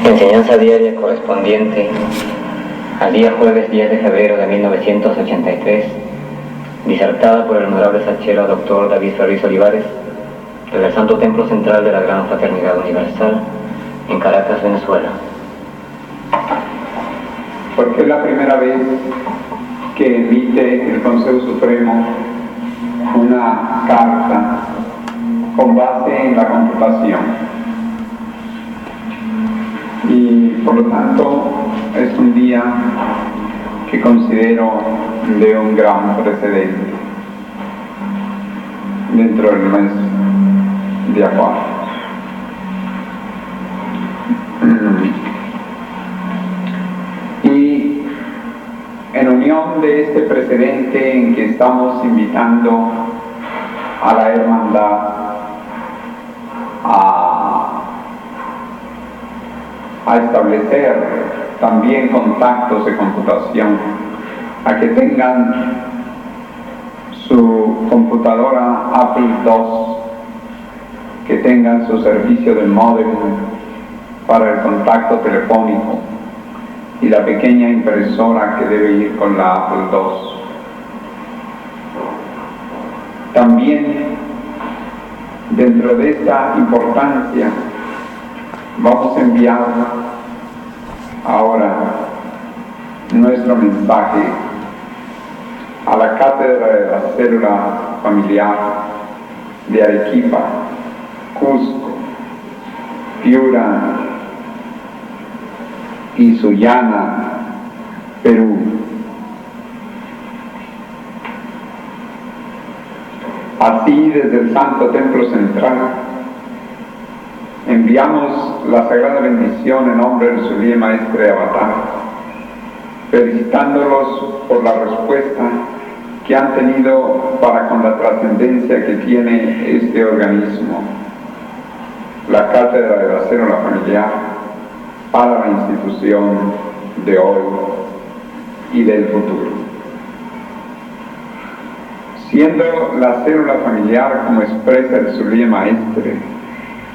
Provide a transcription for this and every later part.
Enseñanza diaria correspondiente al día jueves 10 de febrero de 1983, disertada por el honorable sachero Dr. David Ferriz Olivares, desde el Santo Templo Central de la Gran Fraternidad Universal, en Caracas, Venezuela. Porque es la primera vez que emite el Consejo Supremo una carta con base en la computación. Y por lo tanto es un día que considero de un gran precedente dentro del mes de Acuario. Y en unión de este precedente en que estamos invitando a la hermandad a establecer también contactos de computación, a que tengan su computadora Apple II, que tengan su servicio de módem para el contacto telefónico y la pequeña impresora que debe ir con la Apple II. También dentro de esta importancia vamos a enviar ahora nuestro mensaje a la Cátedra de la Célula Familiar de Arequipa, Cusco, Piura y Sullana, Perú. Así, desde el Santo Templo Central, enviamos la sagrada bendición en nombre del Sublime Maestre Avatar, felicitándolos por la respuesta que han tenido para con la trascendencia que tiene este organismo, la Cátedra de la Célula Familiar, para la institución de hoy y del futuro. Siendo la célula familiar, como expresa el Sublime Maestre,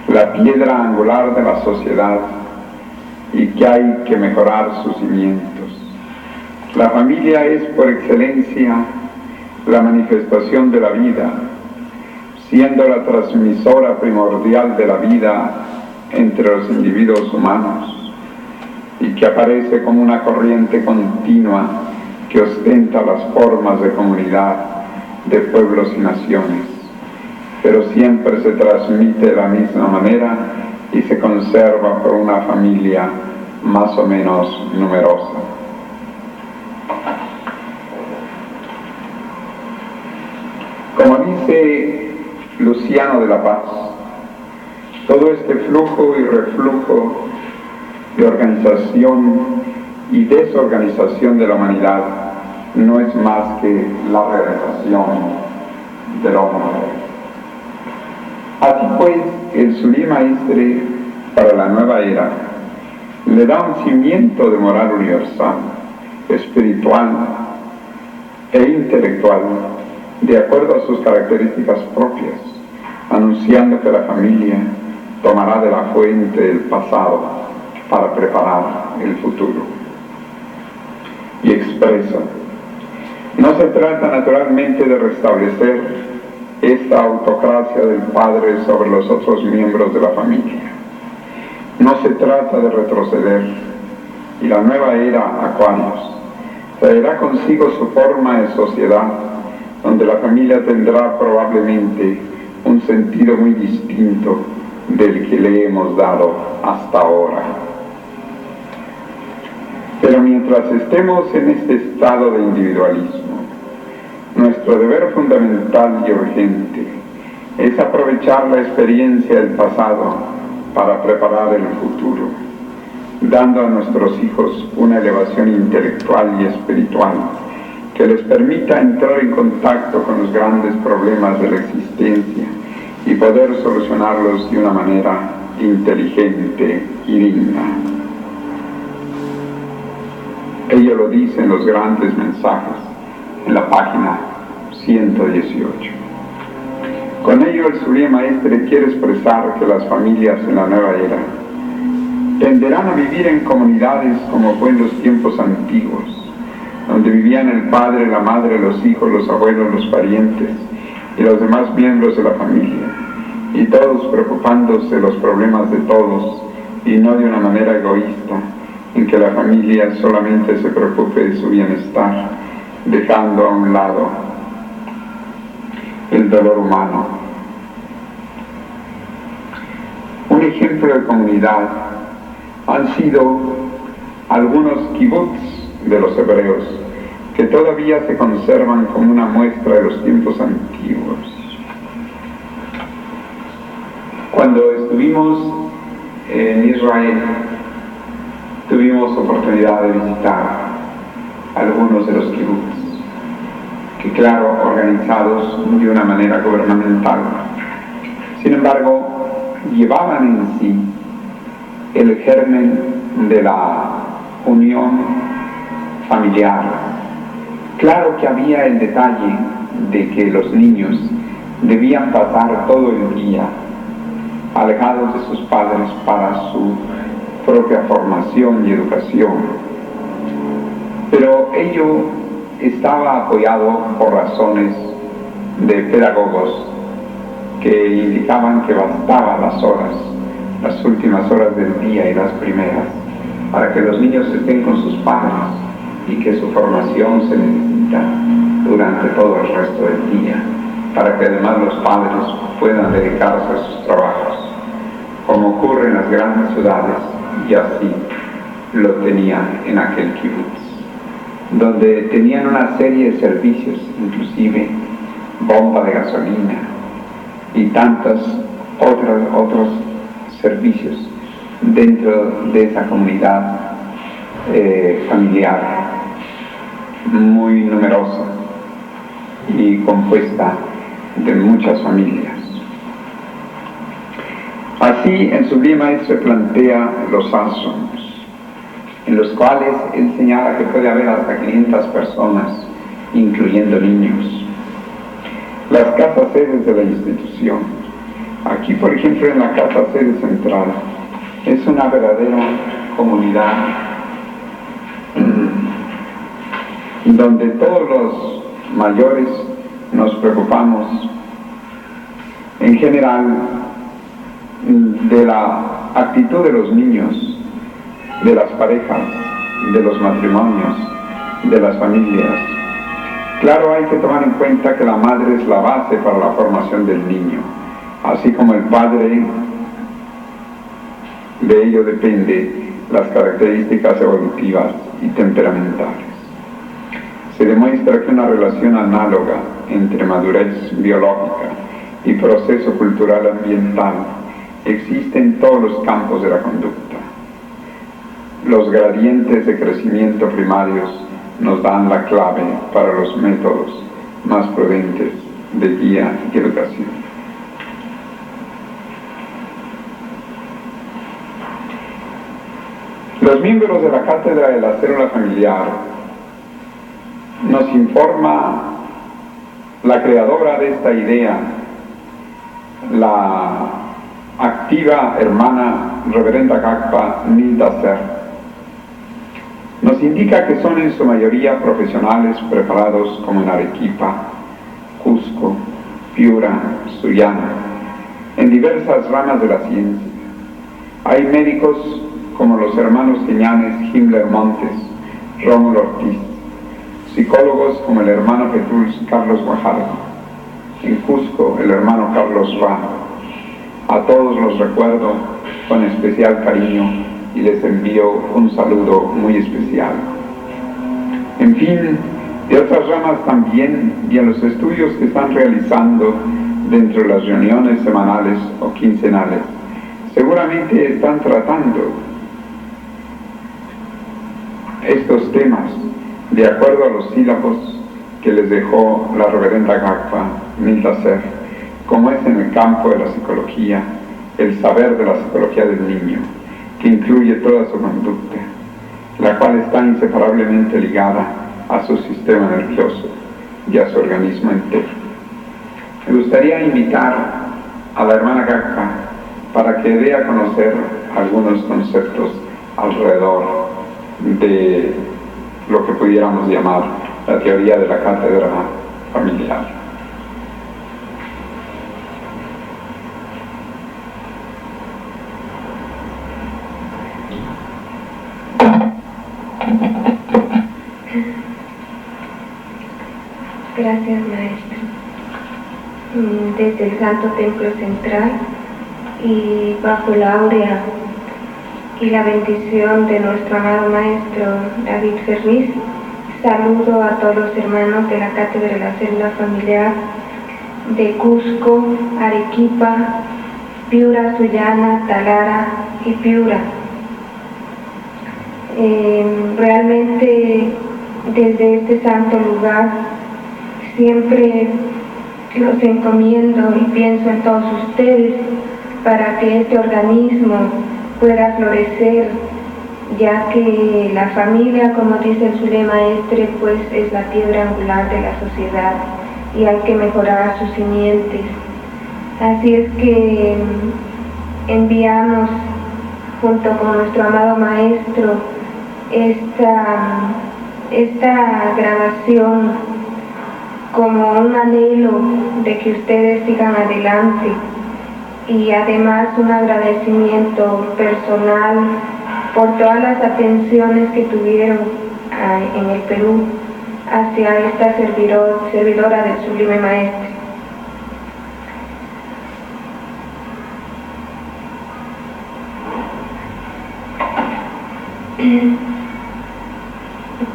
la piedra angular de la sociedad y que hay que mejorar sus cimientos. La familia es por excelencia la manifestación de la vida, siendo la transmisora primordial de la vida entre los individuos humanos y que aparece como una corriente continua que ostenta las formas de comunidad de pueblos y naciones, pero siempre se transmite de la misma manera y se conserva por una familia más o menos numerosa. Como dice Luciano de la Paz, todo este flujo y reflujo de organización y desorganización de la humanidad no es más que la realización del hombre. Así pues, el Sublime Maestre para la nueva era le da un cimiento de moral universal, espiritual e intelectual, de acuerdo a sus características propias, anunciando que la familia tomará de la fuente del pasado para preparar el futuro. Y expresa: no se trata naturalmente de restablecer esta autocracia del padre sobre los otros miembros de la familia. No se trata de retroceder, y la nueva era Acuarios traerá consigo su forma de sociedad, donde la familia tendrá probablemente un sentido muy distinto del que le hemos dado hasta ahora. Pero mientras estemos en este estado de individualismo, nuestro deber fundamental y urgente es aprovechar la experiencia del pasado para preparar el futuro, dando a nuestros hijos una elevación intelectual y espiritual que les permita entrar en contacto con los grandes problemas de la existencia y poder solucionarlos de una manera inteligente y digna. Ello lo dicen los grandes mensajes en la página 118. Con ello el Sublime Maestre quiere expresar que las familias en la nueva era tendrán aprenderán a vivir en comunidades como fue en los tiempos antiguos, donde vivían el padre, la madre, los hijos, los abuelos, los parientes y los demás miembros de la familia, y todos preocupándose de los problemas de todos y no de una manera egoísta, en que la familia solamente se preocupe de su bienestar, dejando a un lado el dolor humano. Un ejemplo de comunidad han sido algunos kibbutz de los hebreos, que todavía se conservan como una muestra de los tiempos antiguos. Cuando estuvimos en Israel, tuvimos oportunidad de visitar algunos de los kibbutz, que claro, organizados de una manera gubernamental. Sin embargo, llevaban en sí el germen de la unión familiar. Claro que había el detalle de que los niños debían pasar todo el día alejados de sus padres para su propia formación y educación, pero ello estaba apoyado por razones de pedagogos que indicaban que bastaban las últimas horas del día y las primeras, para que los niños estén con sus padres y que su formación se necesita durante todo el resto del día, para que además los padres puedan dedicarse a sus trabajos, como ocurre en las grandes ciudades, y así lo tenían en aquel kibutz, donde tenían una serie de servicios, inclusive bomba de gasolina y tantos otros servicios dentro de esa comunidad familiar muy numerosa y compuesta de muchas familias. Así, en Sublime Maestro plantea los ashrams, en los cuales él señala que puede haber hasta 500 personas, incluyendo niños. Las casas sedes de la institución. Aquí, por ejemplo, en la casa sede central, es una verdadera comunidad donde todos los mayores nos preocupamos en general de la actitud de los niños, de las parejas, de los matrimonios, de las familias. Claro, hay que tomar en cuenta que la madre es la base para la formación del niño, así como el padre. De ello depende las características evolutivas y temperamentales. Se demuestra que una relación análoga entre madurez biológica y proceso cultural ambiental existe en todos los campos de la conducta. Los gradientes de crecimiento primarios nos dan la clave para los métodos más prudentes de guía y educación. Los miembros de la Cátedra de la Célula Familiar nos informa la creadora de esta idea, la activa hermana Reverenda Gagpa Nilda Ser. Nos indica que son en su mayoría profesionales preparados como en Arequipa, Cusco, Piura, Sullana, en diversas ramas de la ciencia. Hay médicos como los hermanos Quiñanes, Himmler Montes, Rómulo Ortiz, psicólogos como el hermano Jesús Carlos Guajardo, en Cusco el hermano Carlos Ra. A todos los recuerdo con especial cariño y les envío un saludo muy especial. En fin, de otras ramas también, y en los estudios que están realizando dentro de las reuniones semanales o quincenales, seguramente están tratando estos temas de acuerdo a los sílabos que les dejó la Reverenda Gagpa Nilda Ser, como es en el campo de la psicología, el saber de la psicología del niño, que incluye toda su conducta, la cual está inseparablemente ligada a su sistema nervioso y a su organismo entero. Me gustaría invitar a la hermana Gagpa para que dé a conocer algunos conceptos alrededor de lo que pudiéramos llamar la teoría de la cátedra familiar. Gracias, maestro. Desde el Santo Templo Central y bajo la áurea y la bendición de nuestro amado maestro David Ferriz, saludo a todos los hermanos de la Cátedra de la Célula Familiar de Cusco, Arequipa, Piura, Sullana, Talara y Piura. Realmente desde este santo lugar siempre los encomiendo y pienso en todos ustedes para que este organismo pueda florecer, ya que la familia, como dice el Sule Maestre, pues es la piedra angular de la sociedad y hay que mejorar sus simientes. Así es que enviamos junto con nuestro amado maestro esta grabación como un anhelo de que ustedes sigan adelante y además un agradecimiento personal por todas las atenciones que tuvieron en el Perú hacia esta servidora del Sublime Maestre.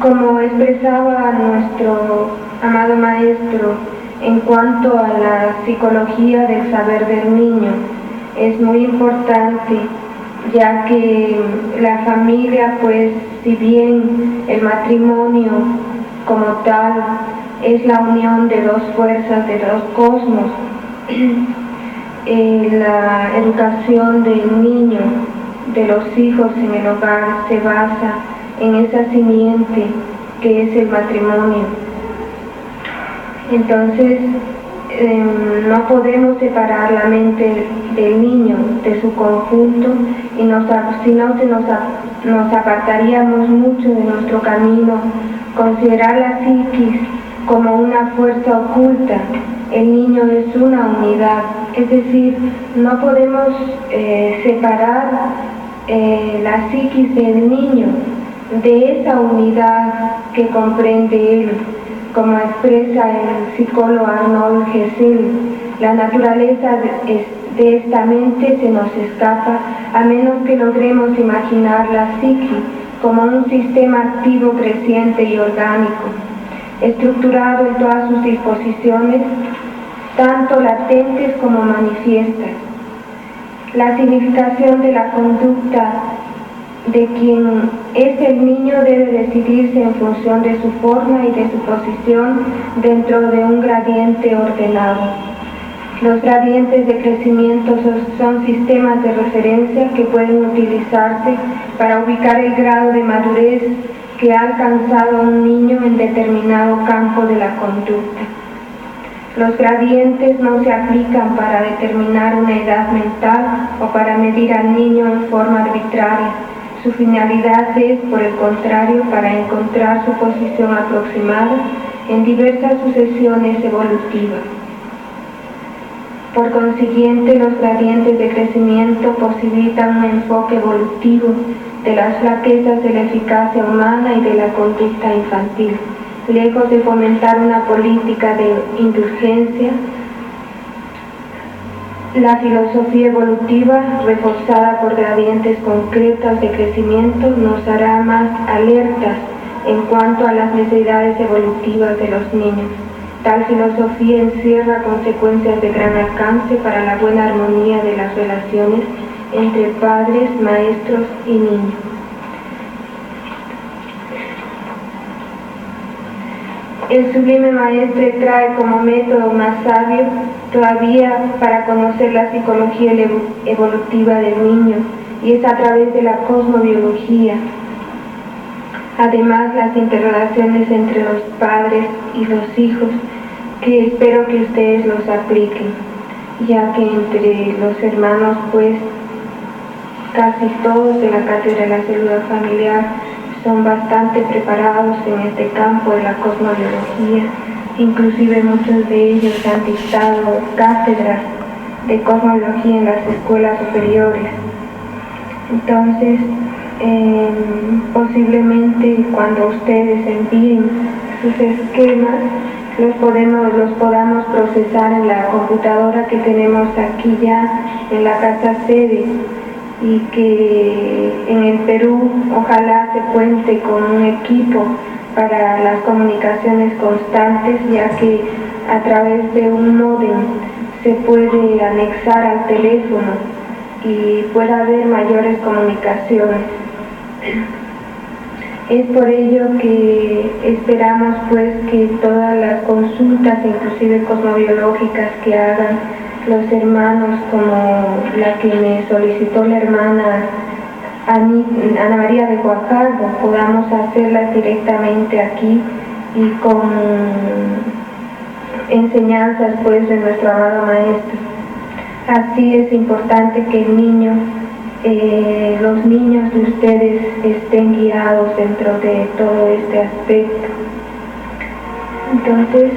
Como expresaba nuestro amado maestro, en cuanto a la psicología del saber del niño, es muy importante, ya que la familia, pues, si bien el matrimonio como tal es la unión de dos fuerzas, de dos cosmos, la educación del niño, de los hijos en el hogar, se basa en esa simiente que es el matrimonio. Entonces, no podemos separar la mente del niño de su conjunto, y si no nos apartaríamos mucho de nuestro camino. Considerar la psiquis como una fuerza oculta. El niño es una unidad, es decir, no podemos separar la psiquis del niño de esa unidad que comprende él. Como expresa el psicólogo Arnold Gesell, la naturaleza de esta mente se nos escapa a menos que logremos imaginar la psique como un sistema activo, creciente y orgánico, estructurado en todas sus disposiciones, tanto latentes como manifiestas. La significación de la conducta de quien es el niño debe decidirse en función de su forma y de su posición dentro de un gradiente ordenado. Los gradientes de crecimiento son sistemas de referencia que pueden utilizarse para ubicar el grado de madurez que ha alcanzado un niño en determinado campo de la conducta. Los gradientes no se aplican para determinar una edad mental o para medir al niño en forma arbitraria. Su finalidad es, por el contrario, para encontrar su posición aproximada en diversas sucesiones evolutivas. Por consiguiente, los gradientes de crecimiento posibilitan un enfoque evolutivo de las flaquezas de la eficacia humana y de la conducta infantil, lejos de fomentar una política de indulgencia. La filosofía evolutiva, reforzada por gradientes concretos de crecimiento, nos hará más alertas en cuanto a las necesidades evolutivas de los niños. Tal filosofía encierra consecuencias de gran alcance para la buena armonía de las relaciones entre padres, maestros y niños. El Sublime Maestre trae como método más sabio todavía para conocer la psicología evolutiva del niño, y es a través de la cosmobiología. Además, las interrelaciones entre los padres y los hijos, que espero que ustedes los apliquen, ya que entre los hermanos, pues, casi todos de la Cátedra de la Célula Familiar son bastante preparados en este campo de la cosmobiología. Inclusive muchos de ellos han dictado cátedras de cosmobiología en las escuelas superiores. Entonces, posiblemente cuando ustedes envíen sus esquemas, los podamos procesar en la computadora que tenemos aquí ya en la casa sede, y que en el Perú ojalá se cuente con un equipo para las comunicaciones constantes, ya que a través de un módem se puede anexar al teléfono y pueda haber mayores comunicaciones. Es por ello que esperamos pues que todas las consultas, inclusive cosmobiológicas, que hagan los hermanos, como la que me solicitó la hermana Ana María de Guajardo, podamos hacerlas directamente aquí y con enseñanzas pues de nuestro amado Maestro. Así es importante que los niños de ustedes estén guiados dentro de todo este aspecto. Entonces,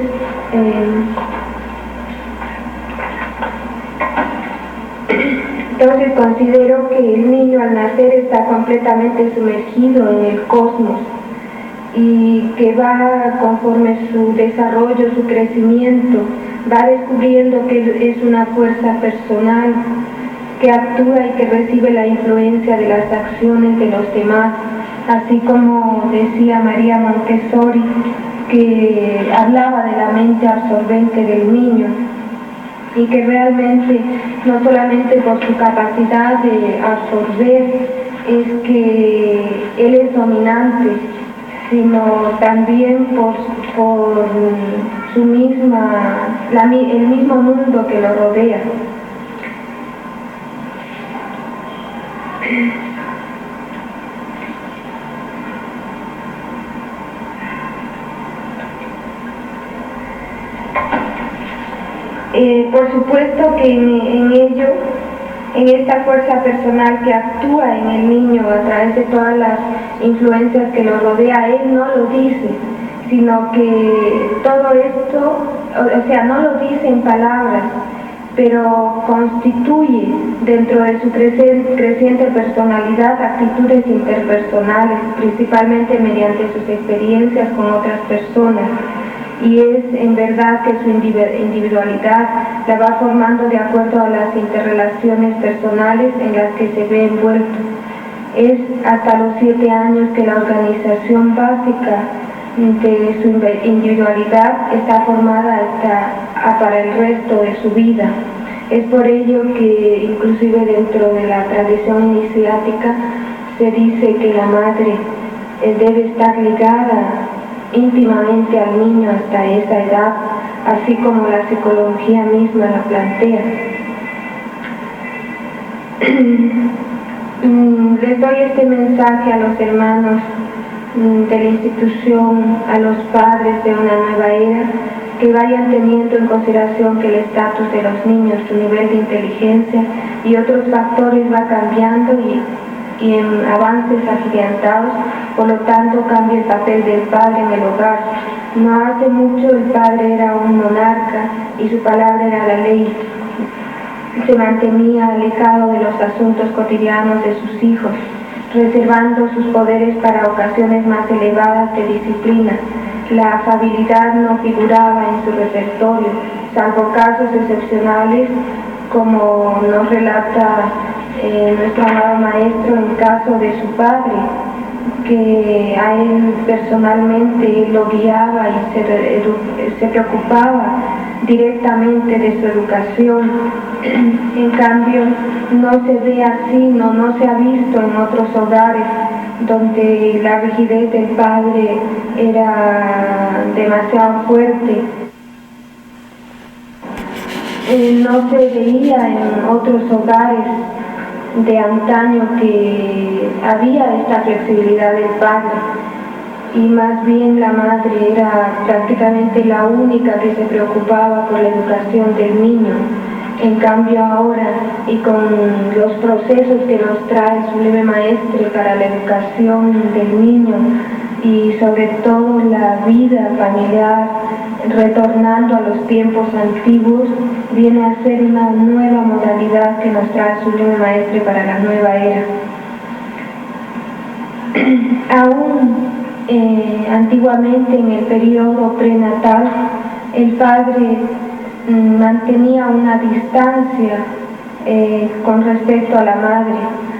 considero que el niño al nacer está completamente sumergido en el cosmos y que va, conforme su desarrollo, su crecimiento, va descubriendo que es una fuerza personal que actúa y que recibe la influencia de las acciones de los demás, así como decía María Montessori, que hablaba de la mente absorbente del niño, y que realmente no solamente por su capacidad de absorber es que él es dominante, sino también por su el mismo mundo que lo rodea. Por supuesto que en esta fuerza personal que actúa en el niño a través de todas las influencias que lo rodea, él no lo dice, sino que todo esto, o sea, no lo dice en palabras, pero constituye dentro de su creciente personalidad actitudes interpersonales, principalmente mediante sus experiencias con otras personas. Y es en verdad que su individualidad la va formando de acuerdo a las interrelaciones personales en las que se ve envuelto. Es hasta los 7 años que la organización básica de su individualidad está formada para el resto de su vida. Es por ello que inclusive dentro de la tradición iniciática se dice que la madre debe estar ligada íntimamente al niño hasta esa edad, así como la psicología misma la plantea. Les doy este mensaje a los hermanos de la institución, a los padres de una nueva era, que vayan teniendo en consideración que el estatus de los niños, su nivel de inteligencia y otros factores va cambiando y en avances agigantados, por lo tanto cambia el papel del padre en el hogar. No hace mucho el padre era un monarca y su palabra era la ley. Se mantenía alejado de los asuntos cotidianos de sus hijos, reservando sus poderes para ocasiones más elevadas de disciplina. La afabilidad no figuraba en su repertorio, salvo casos excepcionales, como nos relata nuestro amado Maestro en caso de su padre, que a él personalmente lo guiaba y se preocupaba directamente de su educación. En cambio, no se ve así, no se ha visto en otros hogares donde la rigidez del padre era demasiado fuerte. No se veía en otros hogares de antaño que había esta flexibilidad del padre, y más bien la madre era prácticamente la única que se preocupaba por la educación del niño. En cambio ahora, y con los procesos que nos trae el Sublime Maestre para la educación del niño y sobre todo la vida familiar, retornando a los tiempos antiguos, viene a ser una nueva modalidad que nos trae el Sublime Maestre para la nueva era. Aún antiguamente en el periodo prenatal, el padre mantenía una distancia con respecto a la madre.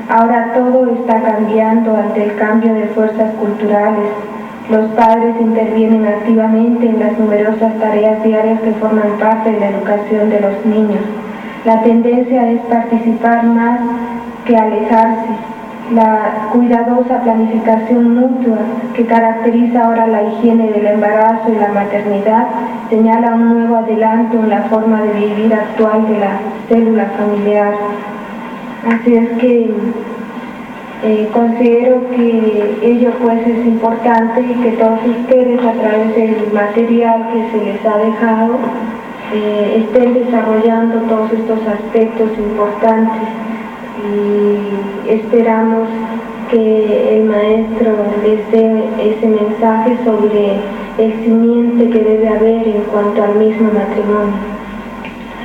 Ahora todo está cambiando ante el cambio de fuerzas culturales. Los padres intervienen activamente en las numerosas tareas diarias que forman parte de la educación de los niños. La tendencia es participar más que alejarse. La cuidadosa planificación mutua que caracteriza ahora la higiene del embarazo y la maternidad señala un nuevo adelanto en la forma de vivir actual de la célula familiar. Así es que considero que ello pues es importante y que todos ustedes a través del material que se les ha dejado estén desarrollando todos estos aspectos importantes. Y esperamos que el maestro les dé ese mensaje sobre el simiente que debe haber en cuanto al mismo matrimonio.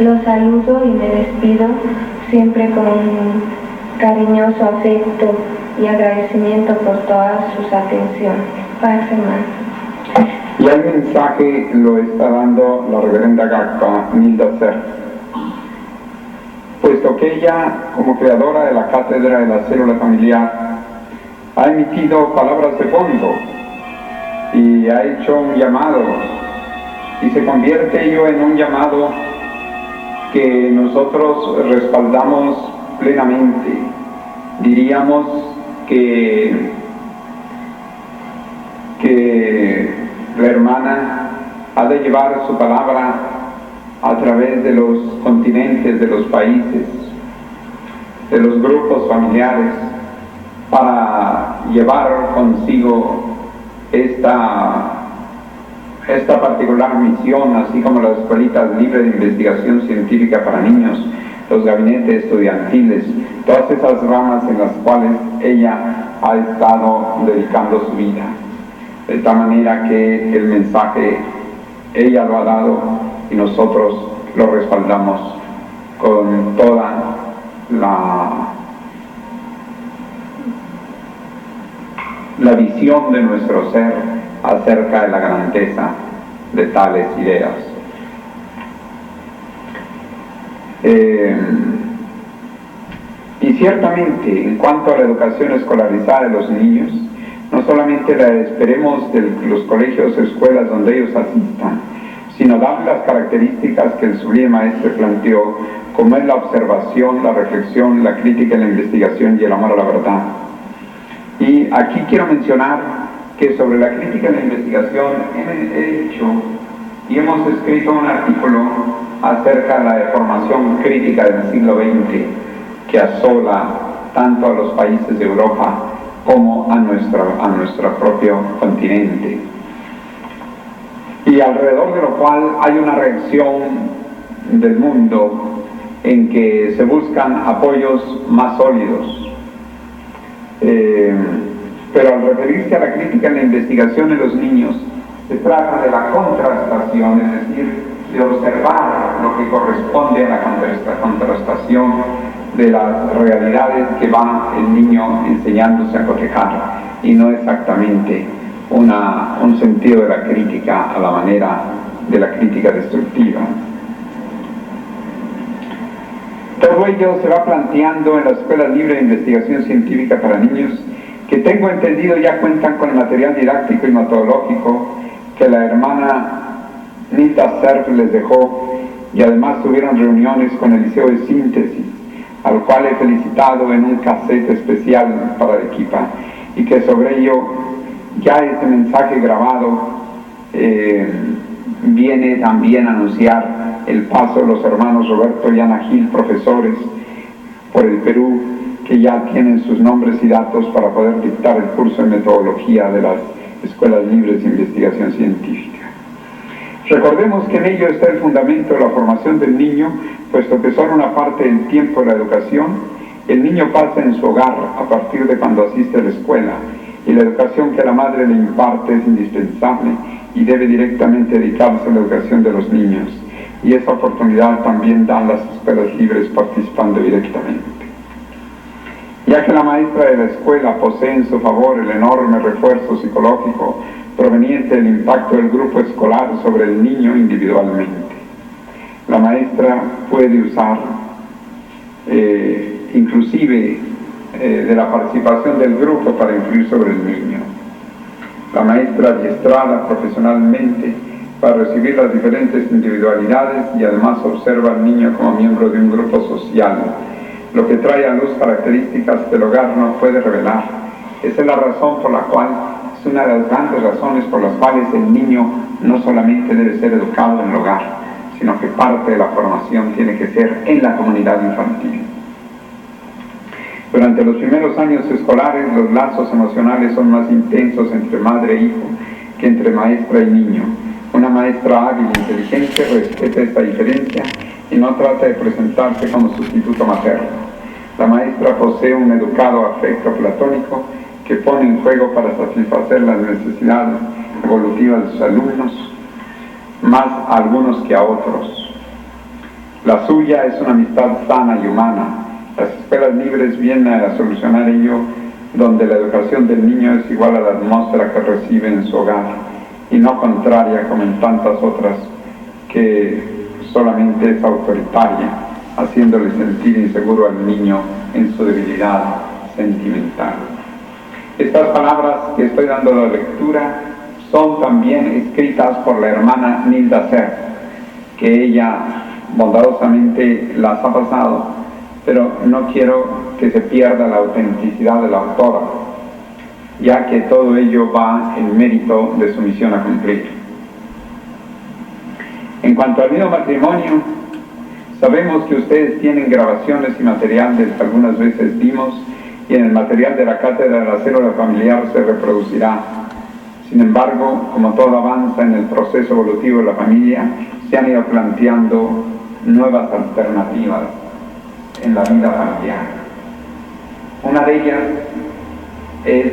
Los saludo y me despido siempre con cariñoso afecto y agradecimiento por todas sus atenciones. Paz, hermano. Y el mensaje lo está dando la reverenda Gakpa Nilda Ser, puesto que ella, como creadora de la cátedra de la célula familiar, ha emitido palabras de fondo y ha hecho un llamado, y se convierte ello en un llamado que nosotros respaldamos plenamente. Diríamos que la hermana ha de llevar su palabra a través de los continentes, de los países, de los grupos familiares, para llevar consigo esta particular misión, así como las escuelitas libres de investigación científica para niños, los gabinetes estudiantiles, todas esas ramas en las cuales ella ha estado dedicando su vida. De tal manera que el mensaje ella lo ha dado y nosotros lo respaldamos con toda la visión de nuestro ser acerca de la grandeza de tales ideas. Y ciertamente, en cuanto a la educación escolarizada de los niños, no solamente la esperemos de los colegios o escuelas donde ellos asistan, sino darle las características que el Sublime Maestre planteó, como es la observación, la reflexión, la crítica, la investigación y el amor a la verdad. Y aquí quiero mencionar que sobre la crítica y la investigación he hecho y hemos escrito un artículo acerca de la deformación crítica del siglo XX que asola tanto a los países de Europa como a nuestro propio continente. Y alrededor de lo cual hay una reacción del mundo en que se buscan apoyos más sólidos. Pero al referirse a la crítica y la investigación de los niños, se trata de la contrastación, es decir, de observar lo que corresponde a la contrastación de las realidades que va el niño enseñándose a cotejar, y no exactamente un sentido de la crítica a la manera de la crítica destructiva. Todo ello se va planteando en las escuelas libres de investigación científica para niños, que tengo entendido ya cuentan con el material didáctico y metodológico que la hermana Nilda Cerf les dejó, y además tuvieron reuniones con el Liceo de Síntesis, al cual he felicitado en un cassette especial para Arequipa, y que sobre ello ya ese mensaje grabado viene también a anunciar el paso de los hermanos Roberto y Ana Gil, profesores por el Perú, que ya tienen sus nombres y datos para poder dictar el curso de metodología de las escuelas libres de investigación científica. Recordemos que en ello está el fundamento de la formación del niño, puesto que son una parte del tiempo de la educación. El niño pasa en su hogar a partir de cuando asiste a la escuela, y la educación que la madre le imparte es indispensable y debe directamente dedicarse a la educación de los niños. Y esa oportunidad también dan las escuelas libres participando directamente. Ya que la maestra de la escuela posee en su favor el enorme refuerzo psicológico proveniente del impacto del grupo escolar sobre el niño individualmente, la maestra puede usar inclusive de la participación del grupo para influir sobre el niño. La maestra adiestrada profesionalmente para recibir las diferentes individualidades y además observa al niño como miembro de un grupo social, lo que trae a luz características que el hogar no puede revelar. Esa es la razón por la cual, es una de las grandes razones por las cuales el niño no solamente debe ser educado en el hogar, sino que parte de la formación tiene que ser en la comunidad infantil. Durante los primeros años escolares, los lazos emocionales son más intensos entre madre e hijo que entre maestra y niño. Una maestra hábil e inteligente respeta esta diferencia y no trata de presentarse como sustituto materno. La maestra posee un educado afecto platónico que pone en juego para satisfacer las necesidades evolutivas de sus alumnos, más a algunos que a otros. La suya es una amistad sana y humana. Las escuelas libres vienen a solucionar ello, donde la educación del niño es igual a la atmósfera que recibe en su hogar y no contraria como en tantas otras que solamente es autoritaria, haciéndole sentir inseguro al niño en su debilidad sentimental. Estas palabras que estoy dando la lectura son también escritas por la hermana Nilda Ser, que ella bondadosamente las ha pasado, pero no quiero que se pierda la autenticidad de la autora, ya que todo ello va en mérito de su misión a cumplir. En cuanto al mismo matrimonio, sabemos que ustedes tienen grabaciones y materiales que algunas veces dimos, y en el material de la cátedra de la célula familiar se reproducirá. Sin embargo, como todo avanza en el proceso evolutivo de la familia, se han ido planteando nuevas alternativas en la vida familiar. Una de ellas es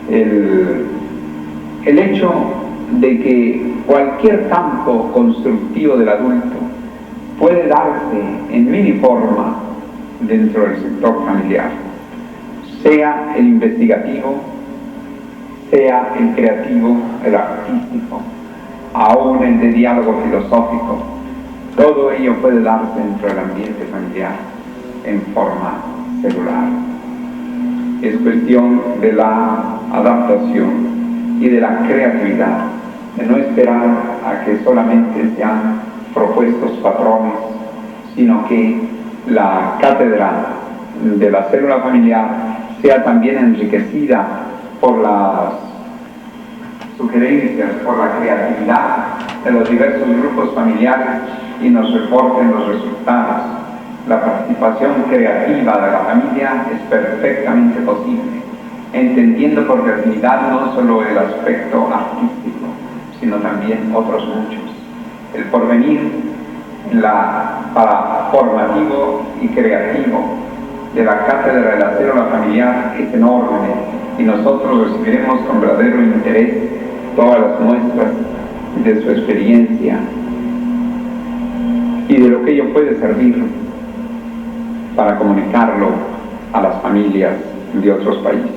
el hecho de que cualquier campo constructivo del adulto puede darse en mini forma dentro del sector familiar, sea el investigativo, sea el creativo, el artístico, aún el de diálogo filosófico. Todo ello puede darse dentro del ambiente familiar en forma celular. Es cuestión de la adaptación y de la creatividad, de no esperar a que solamente sean propuestos patrones, sino que la cátedra de la célula familiar sea también enriquecida por las sugerencias, por la creatividad de los diversos grupos familiares y nos reporten los resultados. La participación creativa de la familia es perfectamente posible, entendiendo por creatividad no solo el aspecto artístico, sino también otros muchos. El porvenir para formativo y creativo de la cátedra de la célula familiar es enorme, y nosotros recibiremos con verdadero interés todas las muestras de su experiencia y de lo que ello puede servir para comunicarlo a las familias de otros países.